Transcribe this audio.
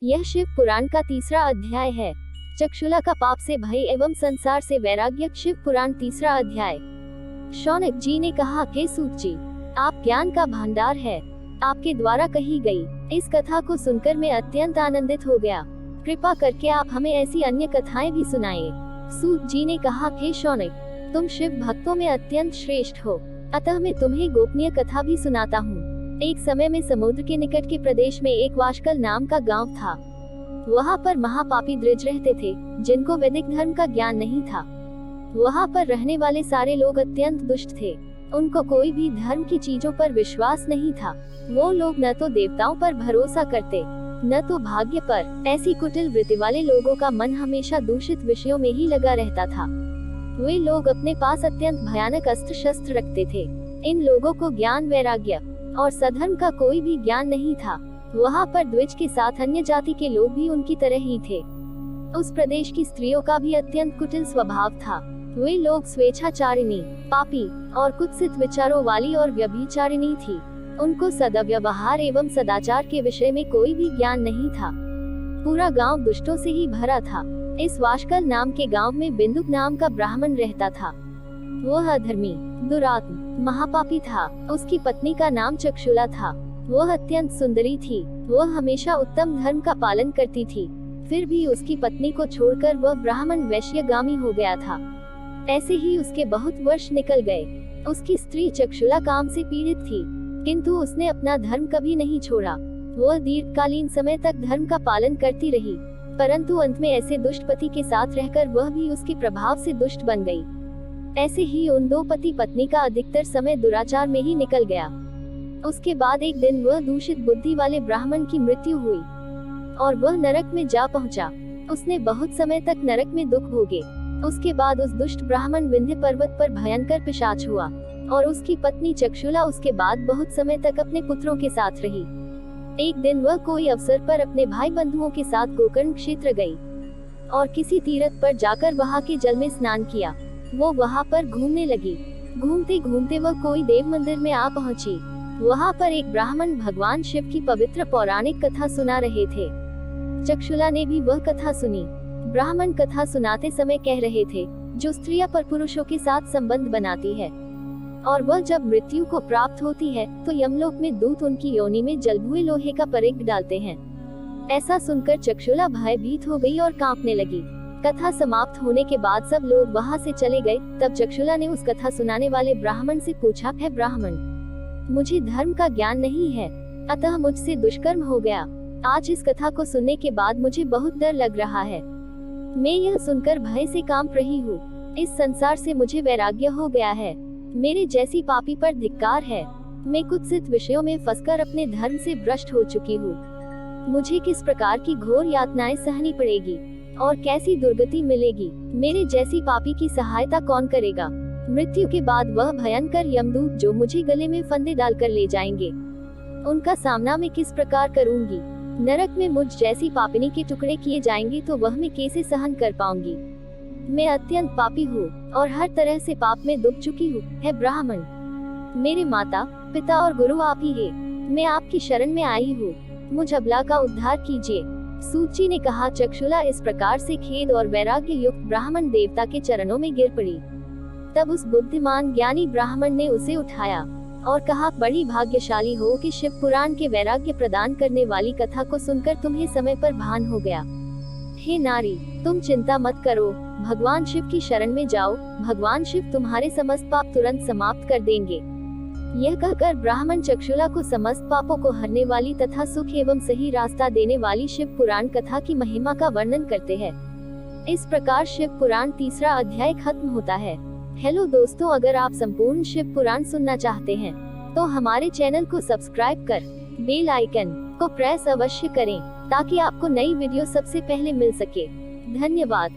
यह शिव पुराण का तीसरा अध्याय है। चक्षुला का पाप से भय एवं संसार से वैराग्य। शिव पुराण तीसरा अध्याय। शौनक जी ने कहा, हे सूत जी, आप ज्ञान का भंडार है। आपके द्वारा कही गई इस कथा को सुनकर मैं अत्यंत आनंदित हो गया। कृपा करके आप हमें ऐसी अन्य कथाएं भी सुनाएं। सूत जी ने कहा, हे शौनक, तुम शिव भक्तों में अत्यंत श्रेष्ठ हो, अतः मैं तुम्हें गोपनीय कथा भी सुनाता हूँ। एक समय में समुद्र के निकट के प्रदेश में एक वाशकल नाम का गांव था। वहाँ पर महापापी द्विज रहते थे, जिनको वैदिक धर्म का ज्ञान नहीं था। वहाँ पर रहने वाले सारे लोग अत्यंत दुष्ट थे। उनको कोई भी धर्म की चीजों पर विश्वास नहीं था। वो लोग न तो देवताओं पर भरोसा करते, न तो भाग्य पर। ऐसी कुटिल वृत्ति वाले लोगों का मन हमेशा दूषित विषयों में ही लगा रहता था। वे लोग अपने पास अत्यंत भयानक अस्त्र शस्त्र रखते थे। इन लोगों को ज्ञान, वैराग्य और सधर्म का कोई भी ज्ञान नहीं था। वहाँ पर द्विज के साथ अन्य जाति के लोग भी उनकी तरह ही थे। उस प्रदेश की स्त्रियों का भी अत्यंत कुटिल स्वभाव था। वे लोग स्वेच्छाचारिणी, पापी और कुत्सित विचारों वाली और व्यभिचारिणी थी। उनको सद्व्यवहार एवं सदाचार के विषय में कोई भी ज्ञान नहीं था। पूरा गांव दुष्टों से ही भरा था। इस वाशकल नाम के गांव में बिंदुक नाम का ब्राह्मण रहता था। वह अधर्मी, दुरात्म, महापापी था। उसकी पत्नी का नाम चक्षुला था। वह अत्यंत सुंदरी थी। वह हमेशा उत्तम धर्म का पालन करती थी। फिर भी उसकी पत्नी को छोड़कर वह ब्राह्मण वैश्यगामी हो गया था। ऐसे ही उसके बहुत वर्ष निकल गए। उसकी स्त्री चक्षुला काम से पीड़ित थी, किंतु उसने अपना धर्म कभी नहीं छोड़ा। वह दीर्घकालीन समय तक धर्म का पालन करती रही, परंतु अंत में ऐसे दुष्ट पति के साथ रहकर वह भी उसके प्रभाव से दुष्ट बन गई। ऐसे ही उन दो पति पत्नी का अधिकतर समय दुराचार में ही निकल गया। उसके बाद एक दिन वह दूषित बुद्धि वाले ब्राह्मण की मृत्यु हुई और वह नरक में जा पहुंचा। उसने बहुत समय तक नरक में दुख भोगे। उसके बाद उस दुष्ट ब्राह्मण विंध्य पर्वत पर भयंकर पिशाच हुआ और उसकी पत्नी चक्षुला उसके बाद बहुत समय तक अपने पुत्रों के साथ रही। एक दिन वह कोई अवसर पर अपने भाई बंधुओं के साथ गोकर्ण क्षेत्र गई और किसी तीर्थ पर जाकर वहां के जल में स्नान किया। वो वहां पर घूमने लगी। घूमते घूमते वह कोई देव मंदिर में आ पहुंची। वहां पर एक ब्राह्मण भगवान शिव की पवित्र पौराणिक कथा सुना रहे थे। चक्षुला ने भी वह कथा सुनी। ब्राह्मण कथा सुनाते समय कह रहे थे, जो स्त्रियां पर पुरुषों के साथ संबंध बनाती है और वह जब मृत्यु को प्राप्त होती है तो यमलोक में दूत उनकी योनि में जलभुए लोहे का परिघ डालते हैं। ऐसा सुनकर चक्षुला भयभीत हो गई और कांपने लगी। कथा समाप्त होने के बाद सब लोग वहां से चले गए। तब चक्षुला ने उस कथा सुनाने वाले ब्राह्मण से पूछा, है ब्राह्मण, मुझे धर्म का ज्ञान नहीं है, अतः मुझसे दुष्कर्म हो गया। आज इस कथा को सुनने के बाद मुझे बहुत डर लग रहा है। मैं यह सुनकर भय से कांप रही हूँ। इस संसार से मुझे वैराग्य हो गया है। मेरे जैसी पापी पर धिक्कार है। मैं कुत्सित विषयों में फंसकर अपने धर्म से भ्रष्ट हो चुकी हूँ। मुझे किस प्रकार की घोर यातनाएं सहनी पड़ेगी और कैसी दुर्गति मिलेगी। मेरे जैसी पापी की सहायता कौन करेगा। मृत्यु के बाद वह भयंकर यमदूत जो मुझे गले में फंदे डालकर ले जाएंगे, उनका सामना मैं किस प्रकार करूंगी। नरक में मुझ जैसी पापिनी के टुकड़े किए जाएंगे तो वह मैं कैसे सहन कर पाऊंगी। मैं अत्यंत पापी हूँ और हर तरह से पाप में डूब चुकी हूँ। है ब्राह्मण, मेरे माता पिता और गुरु आप ही है। मैं आपकी शरण में आई हूँ। मुझ अबला का उद्धार कीजिए। सूत जी ने कहा। चक्षुला इस प्रकार से खेद और वैराग्य युक्त ब्राह्मण देवता के चरणों में गिर पड़ी। तब उस बुद्धिमान ज्ञानी ब्राह्मण ने उसे उठाया और कहा, बड़ी भाग्यशाली हो कि शिव पुराण के वैराग्य प्रदान करने वाली कथा को सुनकर तुम्हें समय पर भान हो गया। हे नारी, तुम चिंता मत करो, भगवान शिव की शरण में जाओ। भगवान शिव तुम्हारे समस्त पाप तुरंत समाप्त कर देंगे। यह कहकर ब्राह्मण चक्षुला को समस्त पापों को हरने वाली तथा सुख एवं सही रास्ता देने वाली शिव पुराण कथा की महिमा का वर्णन करते हैं। इस प्रकार शिव पुराण तीसरा अध्याय खत्म होता है। हेलो दोस्तों, अगर आप संपूर्ण शिव पुराण सुनना चाहते हैं तो हमारे चैनल को सब्सक्राइब कर बेल आइकन को प्रेस अवश्य करें ताकि आपको नई वीडियो सबसे पहले मिल सके। धन्यवाद।